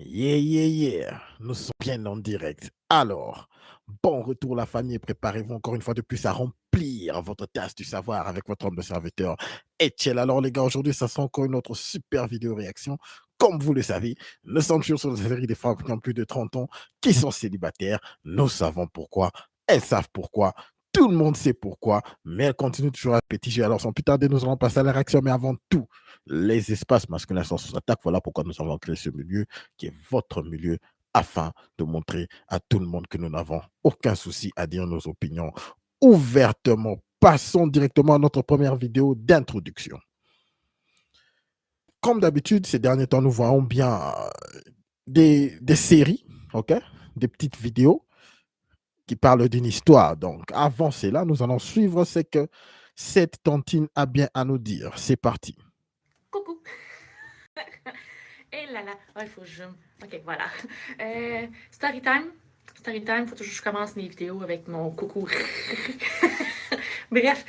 Yeah, yeah, yeah. Nous sommes bien en direct. Alors, bon retour la famille et préparez-vous encore une fois de plus à remplir votre tasse du savoir avec votre homme de serviteur Etienne. Alors les gars, aujourd'hui, ça sera encore une autre super vidéo réaction. Comme vous le savez, nous sommes toujours sur la série des femmes qui ont plus de 30 ans, qui sont célibataires. Nous savons pourquoi. Elles savent pourquoi. Tout le monde sait pourquoi, mais elles continuent toujours à pétiger. Alors, sans plus tarder, nous allons passer à la réaction. Mais avant tout, les espaces masculins sont sous attaque. Voilà pourquoi nous avons créé ce milieu qui est votre milieu afin de montrer à tout le monde que nous n'avons aucun souci à dire nos opinions ouvertement. Passons directement à notre première vidéo d'introduction. Comme d'habitude, ces derniers temps, nous voyons bien des séries, ok, des petites vidéos qui parlent d'une histoire. Donc, avant cela, nous allons suivre ce que cette tantine a bien à nous dire. C'est parti. Coucou. Et là là. Oh, il faut que je... Ok, voilà. Story time. Story time, faut toujours que je commence mes vidéos avec mon coucou. Bref,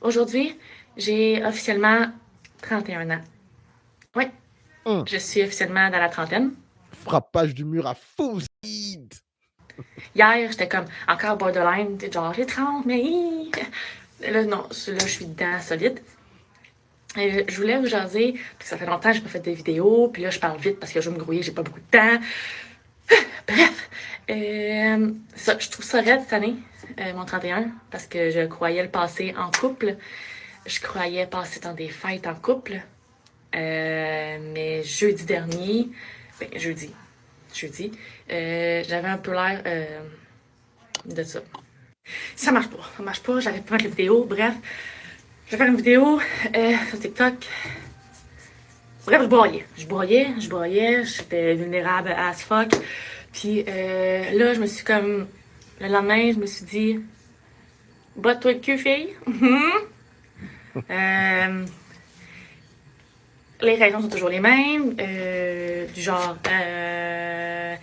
aujourd'hui, j'ai officiellement 31 ans. Oui, je suis officiellement dans la trentaine. Frappage du mur à faux speed. Hier, j'étais comme encore borderline, genre j'ai 30, mais là, non, là, je suis dedans solide. Je voulais vous jaser, parce que ça fait longtemps que j'ai pas fait de vidéos, puis là, je parle vite parce que je vais me grouiller, j'ai pas beaucoup de temps. Bref, je trouve ça raide cette année, mon 31, parce que je croyais le passer en couple. Je croyais passer dans des fêtes en couple. Mais jeudi dernier, jeudi, j'avais un peu l'air de ça. Ça marche pas, j'arrive pas à mettre la vidéo. Bref, je vais faire une vidéo sur TikTok. Bref, je broyais, j'étais vulnérable as fuck. Puis là, je me suis comme. Le lendemain, je me suis dit. Botte-toi le cul, fille. Les raisons sont toujours les mêmes. Du genre. T'as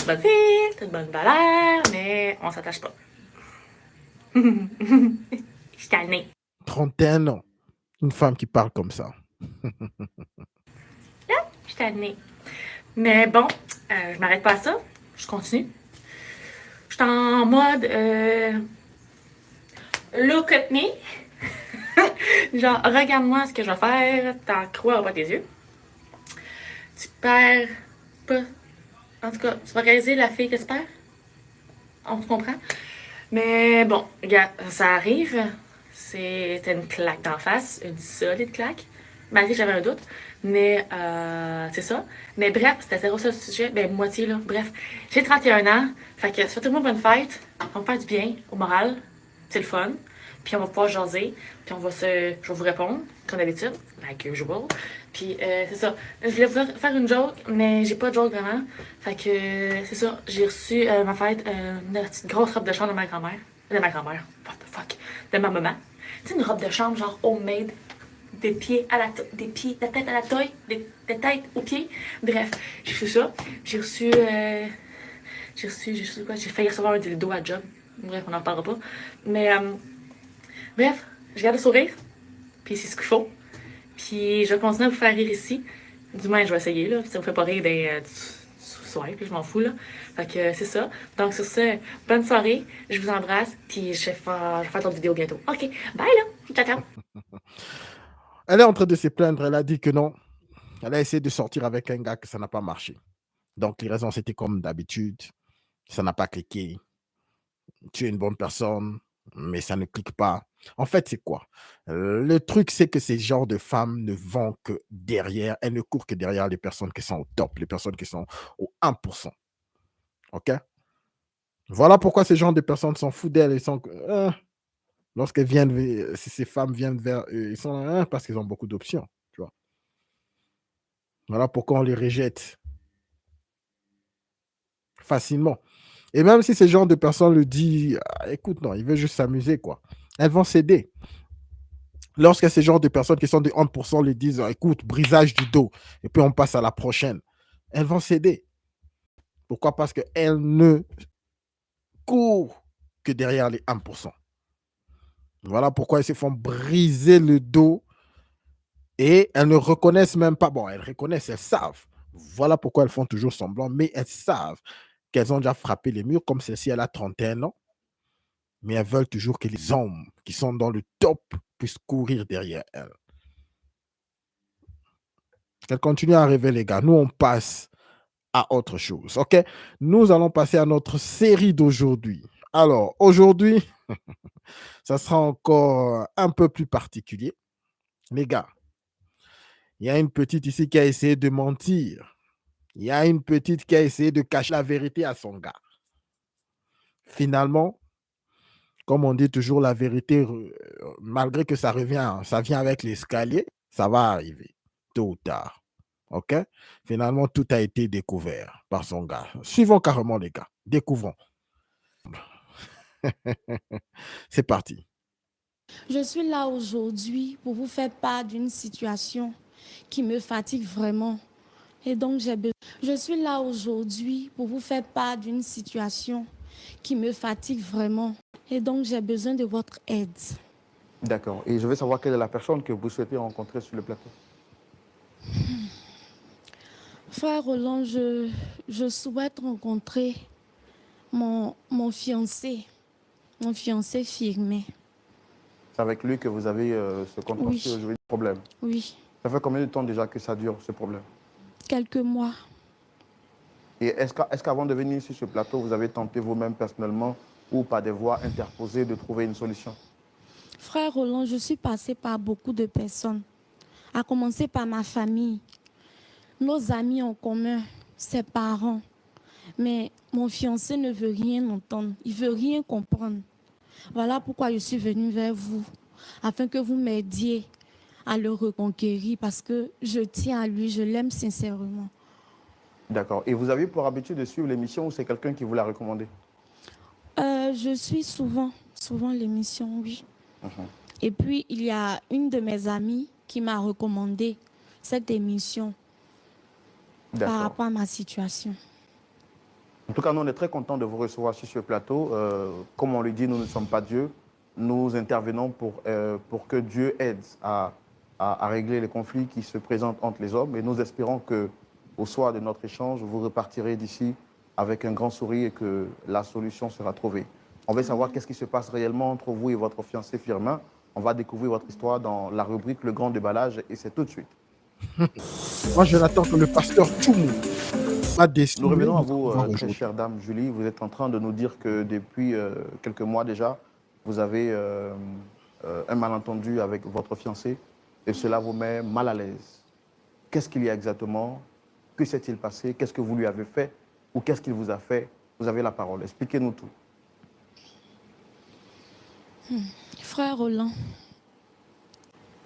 de bonne fille, t'as de bonne valeur, mais on s'attache pas. Je suis tannée. 31 ans. Une femme qui parle comme ça. Là, je suis tannée. Mais bon, je m'arrête pas à ça. Je continue. Je suis en mode look at me. Genre, regarde-moi ce que je vais faire. T'en crois pas tes yeux. Tu perds pas. En tout cas, tu vas réaliser la fille que tu perds. On se comprend. Mais bon, regarde, ça arrive. C'était une claque d'en face. Une solide claque. Malgré que j'avais un doute. Mais c'est ça. Mais bref, c'était zéro ça le sujet. Ben, moitié, là. Bref, j'ai 31 ans. Fait que souhaitez-moi bonne fête. On va faire du bien au moral. C'est le fun. Puis on va pouvoir jaser. Puis on va se... Je vais vous répondre, comme d'habitude. Like usual. Puis c'est ça. Je voulais vous faire une joke, mais j'ai pas de joke vraiment. Fait que c'est ça. J'ai reçu ma fête une petite grosse robe de chambre de ma grand-mère. De ma grand-mère. What the fuck. De ma maman. Tu sais, une robe de chambre genre homemade. Des pieds à la des pieds, de la tête à la taille, des têtes aux pieds. Bref, j'ai reçu ça. J'ai reçu quoi? J'ai failli recevoir un dildo à job. Bref, on n'en parlera pas. Mais bref, je garde le sourire. Puis c'est ce qu'il faut. Puis je vais continuer à vous faire rire ici. Du moins, je vais essayer, là. Si ça vous fait pas rire, ben, puis je m'en fous, là. Fait que c'est ça. Donc, sur ce, bonne soirée. Je vous embrasse. Puis je vais faire d'autres vidéos bientôt. OK. Bye, là. Ciao, ciao. Elle est en train de se plaindre. Elle a dit que non. Elle a essayé de sortir avec un gars que ça n'a pas marché. Donc, les raisons, c'était comme d'habitude. Ça n'a pas cliqué. Tu es une bonne personne, mais ça ne clique pas. En fait, c'est quoi? Le truc, c'est que ces genres de femmes ne vont que derrière, elles ne courent que derrière les personnes qui sont au top, les personnes qui sont au 1%. OK? Voilà pourquoi ces genres de personnes s'en foutent d'elles. Ils sont, lorsqu'elles viennent, si ces femmes viennent vers eux, ils sont parce qu'ils ont beaucoup d'options. Tu vois? Voilà pourquoi on les rejette facilement. Et même si ces genres de personnes le disent, écoute, non, il veut juste s'amuser, quoi. Elles vont céder. Lorsque ces genres de personnes qui sont de 1% les disent, écoute, brisage du dos, et puis on passe à la prochaine, elles vont céder. Pourquoi? Parce qu'elles ne courent que derrière les 1%. Voilà pourquoi elles se font briser le dos et elles ne reconnaissent même pas. Bon, elles reconnaissent, elles savent. Voilà pourquoi elles font toujours semblant, mais elles savent qu'elles ont déjà frappé les murs, comme celle-ci, elle a 31 ans, mais elles veulent toujours que les hommes qui sont dans le top puissent courir derrière elles. Elles continuent à rêver, les gars. Nous, on passe à autre chose, OK? Nous allons passer à notre série d'aujourd'hui. Alors, aujourd'hui, ça sera encore un peu plus particulier. Les gars, il y a une petite ici qui a essayé de mentir. Il y a une petite qui a essayé de cacher la vérité à son gars. Finalement, comme on dit toujours, la vérité, malgré que ça revient, ça vient avec l'escalier, ça va arriver, tôt ou tard. OK? Finalement, tout a été découvert par son gars. Suivons carrément, les gars. Découvrons. C'est parti. Je suis là aujourd'hui pour vous faire part d'une situation qui me fatigue vraiment. Et donc, je suis là aujourd'hui pour vous faire part d'une situation qui me fatigue vraiment. Et donc, j'ai besoin de votre aide. D'accord. Et je veux savoir quelle est la personne que vous souhaitez rencontrer sur le plateau. Frère Roland, je souhaite rencontrer mon fiancé Firmin. C'est avec lui que vous avez ce contentieux Oui. aujourd'hui de problème. Oui, Ça fait combien de temps déjà que ça dure, ce problème? quelques mois. Et est-ce qu'avant de venir sur ce plateau, vous avez tenté vous-même personnellement ou par des voies interposées de trouver une solution? Frère Roland, je suis passée par beaucoup de personnes, à commencer par ma famille, nos amis en commun, ses parents. Mais mon fiancé ne veut rien entendre, il ne veut rien comprendre. Voilà pourquoi je suis venue vers vous, afin que vous m'aidiez à le reconquérir, parce que je tiens à lui, je l'aime sincèrement. D'accord. Et vous avez pour habitude de suivre l'émission ou c'est quelqu'un qui vous l'a recommandé? Je suis souvent l'émission, oui. Et puis, il y a une de mes amies qui m'a recommandé cette émission par D'accord. rapport à ma situation. En tout cas, nous, on est très contents de vous recevoir sur ce plateau. Comme on le dit, nous ne sommes pas Dieu. Nous intervenons pour que Dieu aide à régler les conflits qui se présentent entre les hommes. Et nous espérons qu'au soir de notre échange, vous repartirez d'ici avec un grand sourire et que la solution sera trouvée. On veut savoir qu'est-ce qui se passe réellement entre vous et votre fiancé Firmin. On va découvrir votre histoire dans la rubrique Le Grand Déballage et c'est tout de suite. Moi, je n'attends que le pasteur Tchoumou. Pas déçu. Nous revenons à nous vous, allons très aujourd'hui. chère dame Julie. Vous êtes en train de nous dire que depuis quelques mois déjà, vous avez un malentendu avec votre fiancé et cela vous met mal à l'aise. Qu'est-ce qu'il y a exactement? Que s'est-il passé? Qu'est-ce que vous lui avez fait? Ou qu'est-ce qu'il vous a fait? Vous avez la parole. Expliquez-nous tout. Frère Roland,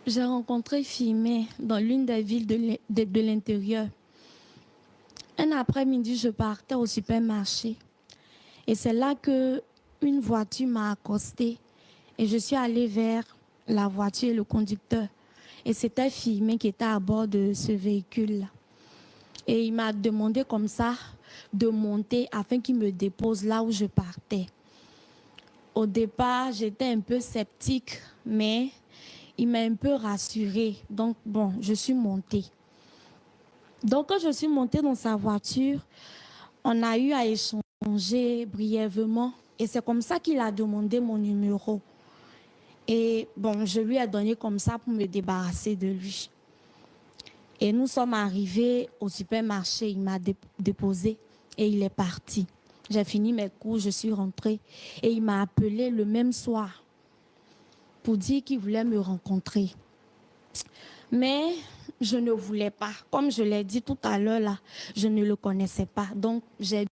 j'ai rencontré Firmin dans l'une des villes de l'intérieur. Un après-midi, je partais au supermarché. Et c'est là que une voiture m'a accosté. Et je suis allée vers la voiture et le conducteur. Et c'était Firmin qui était à bord de ce véhicule-là. Et il m'a demandé comme ça de monter afin qu'il me dépose là où je partais. Au départ, j'étais un peu sceptique, mais il m'a un peu rassurée. Donc, bon, je suis montée. Donc, quand je suis montée dans sa voiture, on a eu à échanger brièvement. Et c'est comme ça qu'il a demandé mon numéro. Et bon, je lui ai donné comme ça pour me débarrasser de lui. Et nous sommes arrivés au supermarché. Il m'a déposé et il est parti. J'ai fini mes cours, je suis rentrée. Et il m'a appelé le même soir pour dire qu'il voulait me rencontrer. Mais je ne voulais pas. Comme je l'ai dit tout à l'heure, là, je ne le connaissais pas. Donc, j'ai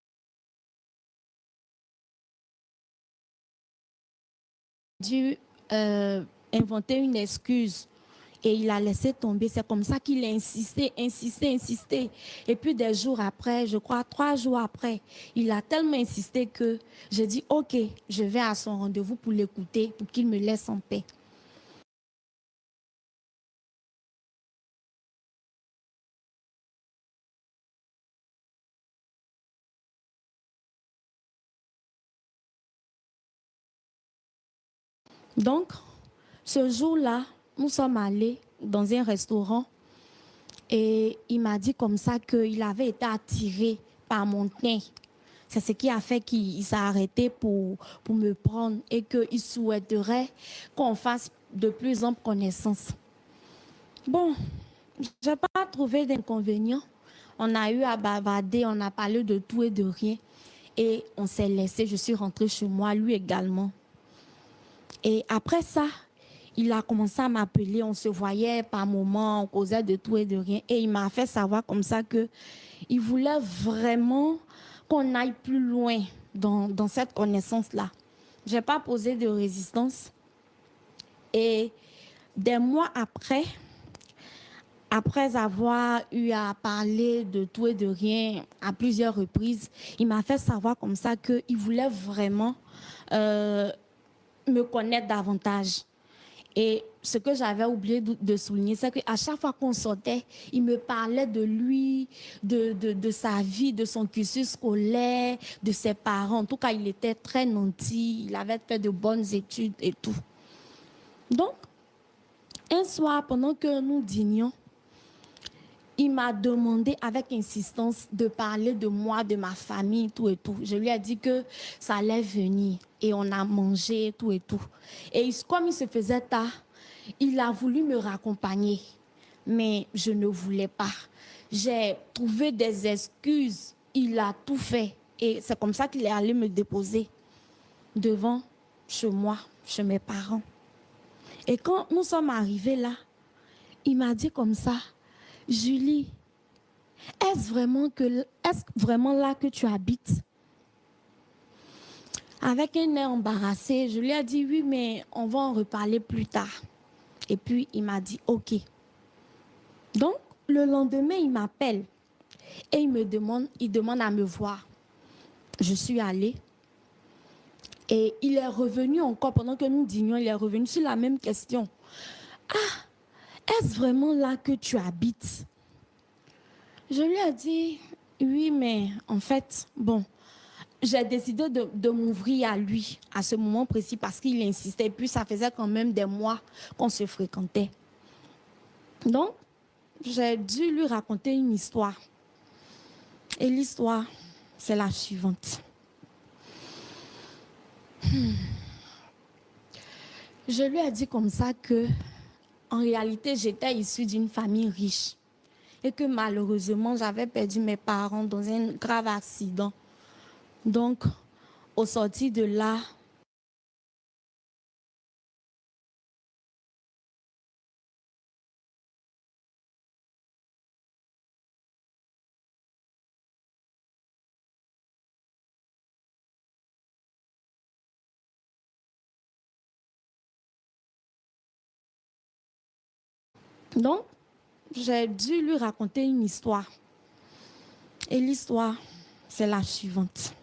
dû inventer une excuse. Et il a laissé tomber. C'est comme ça qu'il a insisté. Et puis des jours après, je crois 3 jours après, il a tellement insisté que j'ai dit, OK, je vais à son rendez-vous pour l'écouter, pour qu'il me laisse en paix. Donc, ce jour-là, nous sommes allés dans un restaurant Et il m'a dit comme ça qu'il avait été attiré par mon teint. C'est ce qui a fait qu'il s'est arrêté pour me prendre et qu'il souhaiterait qu'on fasse de plus en plus connaissance. Bon, je n'ai pas trouvé d'inconvénient. On a eu à bavarder, on a parlé de tout et de rien. Et on s'est laissé, je suis rentrée chez moi, lui également. Et après ça, il a commencé à m'appeler, on se voyait par moments, on causait de tout et de rien. Et il m'a fait savoir comme ça qu'il voulait vraiment qu'on aille plus loin dans cette connaissance-là. Je n'ai pas posé de résistance. Et des mois après avoir eu à parler de tout et de rien à plusieurs reprises, il m'a fait savoir comme ça qu'il voulait vraiment me connaître davantage. Et ce que j'avais oublié de souligner, c'est qu'à chaque fois qu'on sortait, il me parlait de lui, de sa vie, de son cursus scolaire, de ses parents. En tout cas, il était très nanti, il avait fait de bonnes études et tout. Donc, un soir, pendant que nous dînions, il m'a demandé avec insistance de parler de moi, de ma famille, tout et tout. Je lui ai dit que ça allait venir et on a mangé, tout et tout. Et comme il se faisait tard, il a voulu me raccompagner, mais je ne voulais pas. J'ai trouvé des excuses, il a tout fait. Et c'est comme ça qu'il est allé me déposer devant, chez moi, chez mes parents. Et quand nous sommes arrivés là, il m'a dit comme ça, Julie, est-ce vraiment là que tu habites? Avec un air embarrassé, je lui ai dit oui, mais on va en reparler plus tard. Et puis, il m'a dit ok. Donc, le lendemain, il m'appelle et il demande à me voir. Je suis allée et il est revenu encore, pendant que nous dînions, il est revenu sur la même question. Ah, est-ce vraiment là que tu habites? Je lui ai dit, oui, mais en fait, bon, j'ai décidé de m'ouvrir à lui à ce moment précis parce qu'il insistait. Et puis, ça faisait quand même des mois qu'on se fréquentait. Donc, j'ai dû lui raconter une histoire. Et l'histoire, c'est la suivante. Je lui ai dit comme ça que, en réalité, j'étais issue d'une famille riche. Et que malheureusement, j'avais perdu mes parents dans un grave accident. Donc, au sortir de là, j'ai dû lui raconter une histoire. Et l'histoire, c'est la suivante.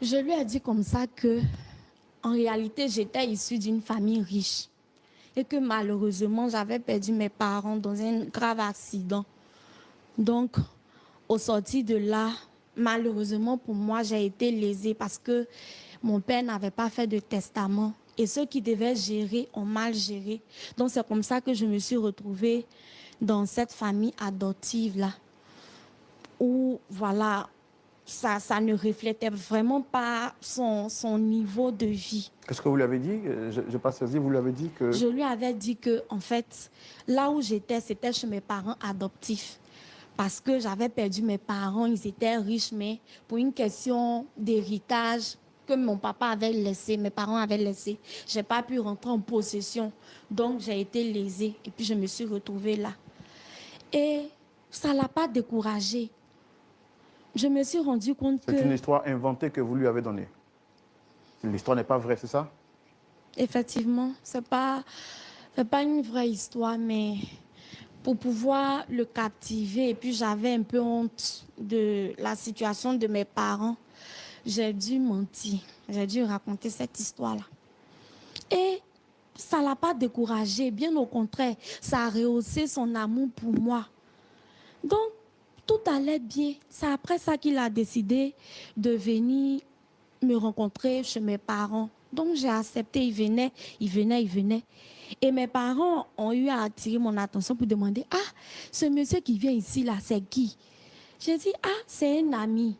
Je lui ai dit comme ça que, en réalité, j'étais issue d'une famille riche. Et que malheureusement, j'avais perdu mes parents dans un grave accident. Donc, au sortir de là, malheureusement pour moi, j'ai été lésée parce que mon père n'avait pas fait de testament. Et ceux qui devaient gérer ont mal géré. Donc, c'est comme ça que je me suis retrouvée dans cette famille adoptive-là. Où, voilà, ça ne reflétait vraiment pas son niveau de vie. Qu'est-ce que vous lui avez dit? Je n'ai pas saisi, vous lui avez dit que... Je lui avais dit que, en fait, là où j'étais, c'était chez mes parents adoptifs. Parce que j'avais perdu mes parents, ils étaient riches, mais pour une question d'héritage que mon papa avait laissé, mes parents avaient laissé, je n'ai pas pu rentrer en possession. Donc, j'ai été lésée et puis je me suis retrouvée là. Et ça ne l'a pas découragée. Je me suis rendu compte que... C'est une histoire inventée que vous lui avez donnée. L'histoire n'est pas vraie, c'est ça? Effectivement, ce n'est pas une vraie histoire, mais pour pouvoir le captiver, et puis j'avais un peu honte de la situation de mes parents, j'ai dû mentir, j'ai dû raconter cette histoire-là. Et ça ne l'a pas découragé, bien au contraire, ça a rehaussé son amour pour moi. Donc, tout allait bien. C'est après ça qu'il a décidé de venir me rencontrer chez mes parents Donc j'ai accepté, il venait, il venait, il venait. Et mes parents ont eu à attirer mon attention pour demander, ah, ce monsieur qui vient ici, là, c'est qui? J'ai dit, ah, c'est un ami.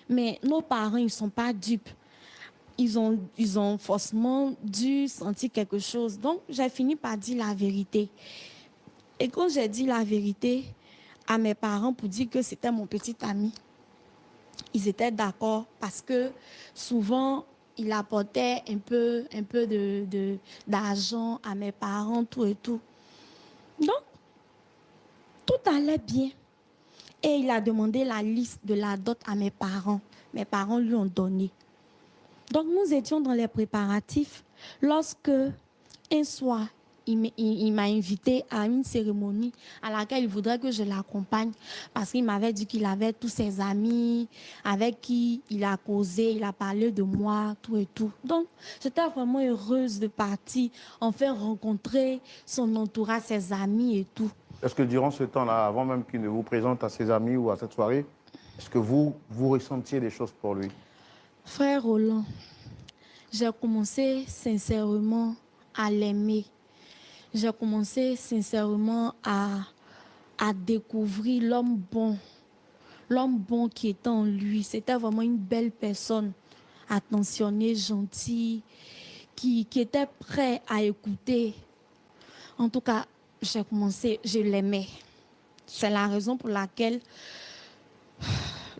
Mais nos parents, ils ne sont pas dupes. Ils ont forcément dû sentir quelque chose. Donc, j'ai fini par dire la vérité. Et quand j'ai dit la vérité à mes parents pour dire que c'était mon petit ami, ils étaient d'accord parce que souvent, il apportait un peu d'argent à mes parents, tout et tout. Donc, tout allait bien. Et il a demandé la liste de la dot à mes parents. Mes parents lui ont donné. Donc, nous étions dans les préparatifs lorsque, un soir, il m'a invité à une cérémonie à laquelle il voudrait que je l'accompagne parce qu'il m'avait dit qu'il avait tous ses amis avec qui il a causé, il a parlé de moi, tout et tout. Donc, j'étais vraiment heureuse de partir, enfin rencontrer son entourage, ses amis et tout. Est-ce que durant ce temps-là, avant même qu'il ne vous présente à ses amis ou à cette soirée, est-ce que vous ressentiez des choses pour lui? Frère Roland, j'ai commencé sincèrement à l'aimer. J'ai commencé sincèrement à découvrir l'homme bon qui était en lui. C'était vraiment une belle personne, attentionnée, gentille, qui était prêt à écouter. En tout cas, je l'aimais. C'est la raison pour laquelle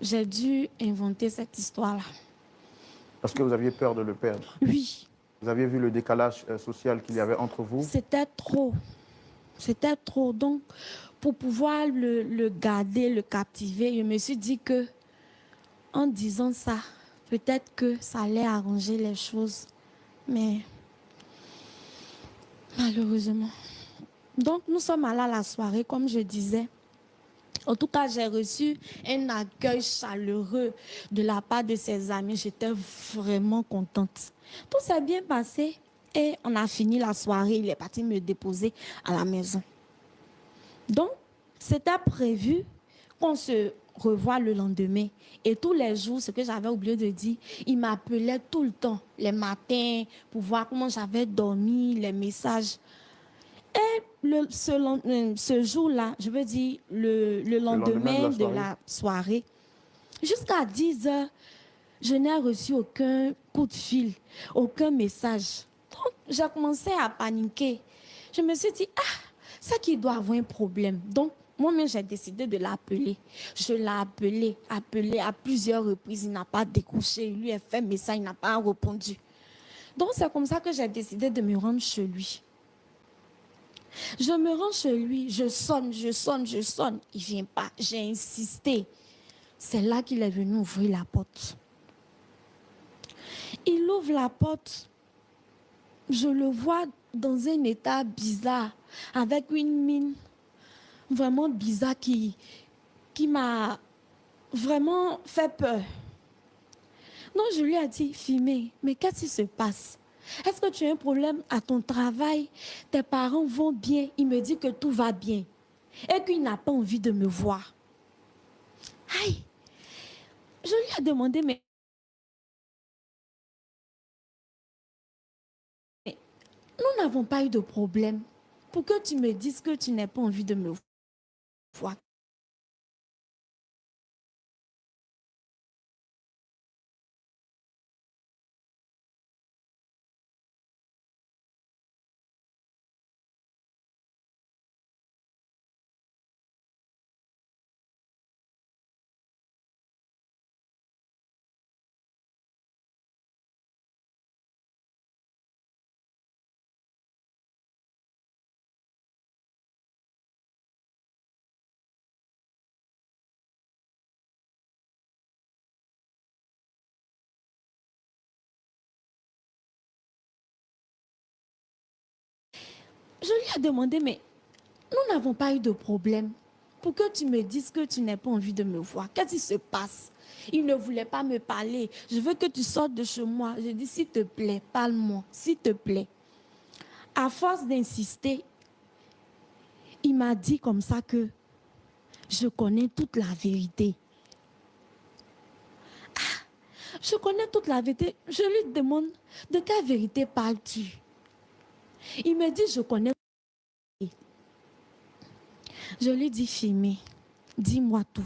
j'ai dû inventer cette histoire-là. Parce que vous aviez peur de le perdre. Oui. Vous aviez vu le décalage social qu'il y avait entre vous. C'était trop. C'était trop. Donc, pour pouvoir le garder, le captiver, je me suis dit que, en disant ça, peut-être que ça allait arranger les choses. Mais, malheureusement. Donc, nous sommes allés à la soirée, comme je disais. En tout cas, j'ai reçu un accueil chaleureux de la part de ses amis. J'étais vraiment contente. Tout s'est bien passé et on a fini la soirée. Il est parti me déposer à la maison. Donc, c'était prévu qu'on se revoie le lendemain. Et tous les jours, ce que j'avais oublié de dire, il m'appelait tout le temps, les matins, pour voir comment j'avais dormi, les messages. Et ce jour-là, je veux dire le lendemain de la soirée, jusqu'à 10 heures, je n'ai reçu aucun coup de fil, aucun message. Donc, j'ai commencé à paniquer. Je me suis dit, ah, c'est qu'il doit avoir un problème. Donc, moi-même, j'ai décidé de l'appeler. Je l'ai appelé à plusieurs reprises. Il n'a pas décroché. Il lui a fait message, il n'a pas répondu. Donc, c'est comme ça que j'ai décidé de me rendre chez lui. Je me rends chez lui, je sonne. Il ne vient pas. J'ai insisté. C'est là qu'il est venu ouvrir la porte. Il ouvre la porte. Je le vois dans un état bizarre, avec une mine vraiment bizarre qui m'a vraiment fait peur. Donc je lui ai dit, Fimé, mais qu'est-ce qui se passe? Est-ce que tu as un problème à ton travail? Tes parents vont bien? Il me dit que tout va bien et qu'il n'a pas envie de me voir. Aïe! Je lui ai demandé, mais nous n'avons pas eu de problème. Pour que tu me dises que tu n'as pas envie de me voir. Je lui ai demandé, mais nous n'avons pas eu de problème. Pour que tu me dises que tu n'as pas envie de me voir, qu'est-ce qui se passe? Il ne voulait pas me parler. Je veux que tu sortes de chez moi. Je dis, s'il te plaît, parle-moi, s'il te plaît. À force d'insister, il m'a dit comme ça que je connais toute la vérité. Ah, Je connais toute la vérité. Je lui demande, de quelle vérité parles-tu? Il me dit, je connais. Je lui dis, Fimé, dis-moi tout.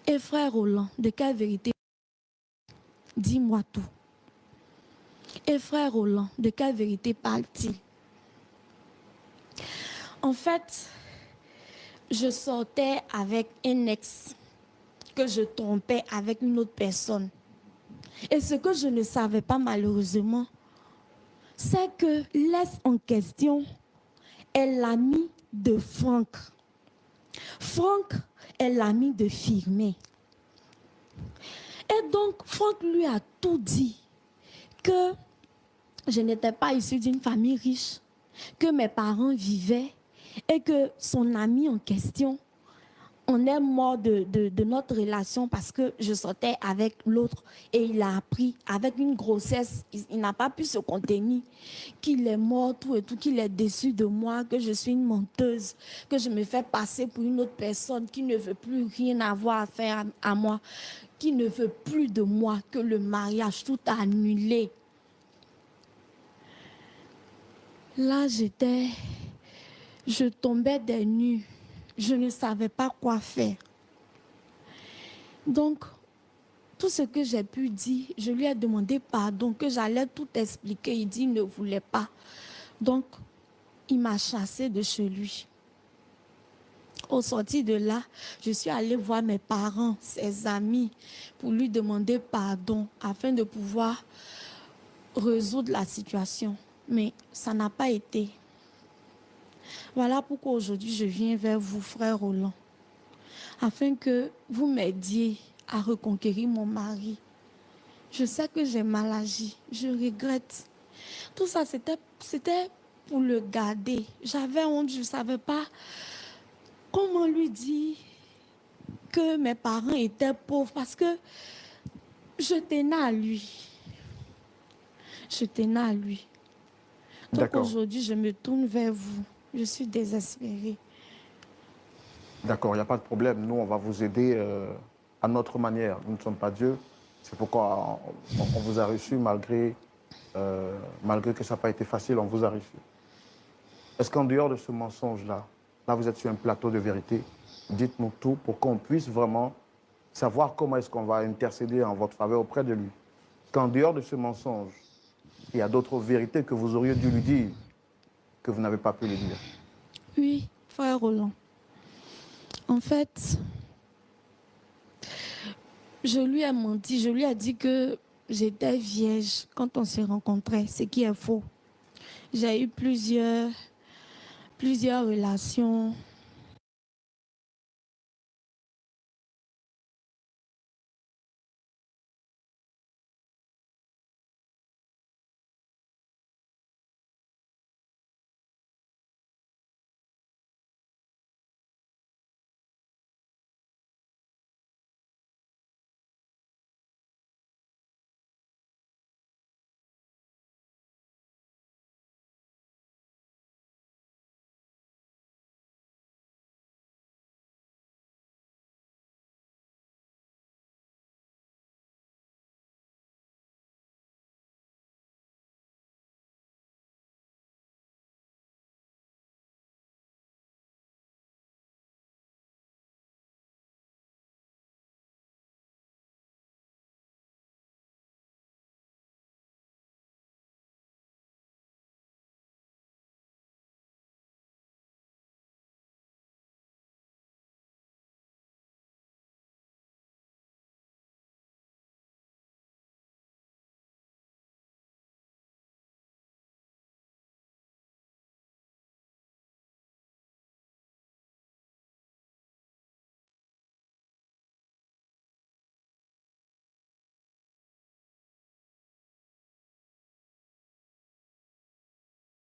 Et frère Roland, de quelle vérité? Dis-moi tout. Et frère Roland, de quelle vérité parle-t-il? En fait, je sortais avec un ex que je trompais avec une autre personne. Et ce que je ne savais pas malheureusement, c'est que l'ex en question est l'ami de Franck. Franck est l'ami de Firmé. Et donc, Franck lui a tout dit, que je n'étais pas issue d'une famille riche, que mes parents vivaient et que son ami en question, on est mort de notre relation parce que je sortais avec l'autre et il a appris avec une grossesse, il n'a pas pu se contenir, qu'il est mort tout et tout, qu'il est déçu de moi, que je suis une menteuse, que je me fais passer pour une autre personne qui ne veut plus rien avoir à faire à moi, qui ne veut plus de moi, que le mariage, tout a annulé. Là, je tombais des nues. Je ne savais pas quoi faire. Donc, tout ce que j'ai pu dire, je lui ai demandé pardon, que j'allais tout expliquer. Il dit qu'il ne voulait pas. Donc, il m'a chassée de chez lui. Au sortir de là, je suis allée voir mes parents, ses amis, pour lui demander pardon afin de pouvoir résoudre la situation. Mais ça n'a pas été. Voilà pourquoi aujourd'hui je viens vers vous, frère Roland, afin que vous m'aidiez à reconquérir mon mari. Je sais que j'ai mal agi, je regrette. Tout ça, c'était pour le garder. J'avais honte, je ne savais pas comment lui dire que mes parents étaient pauvres parce que je tenais à lui. Je tenais à lui. Donc D'accord. aujourd'hui, je me tourne vers vous. Je suis désespérée. D'accord, il n'y a pas de problème. Nous, on va vous aider à notre manière. Nous ne sommes pas Dieu. C'est pourquoi on vous a reçu malgré que ça n'a pas été facile, on vous a reçu. Est-ce qu'en dehors de ce mensonge-là, là vous êtes sur un plateau de vérité, dites-nous tout pour qu'on puisse vraiment savoir comment est-ce qu'on va intercéder en votre faveur auprès de lui. Qu'en dehors de ce mensonge, il y a d'autres vérités que vous auriez dû lui dire, que vous n'avez pas pu lui dire. Oui, frère Roland. En fait, je lui ai menti, je lui ai dit que j'étais vierge quand on s'est rencontrés, ce qui est faux. J'ai eu plusieurs relations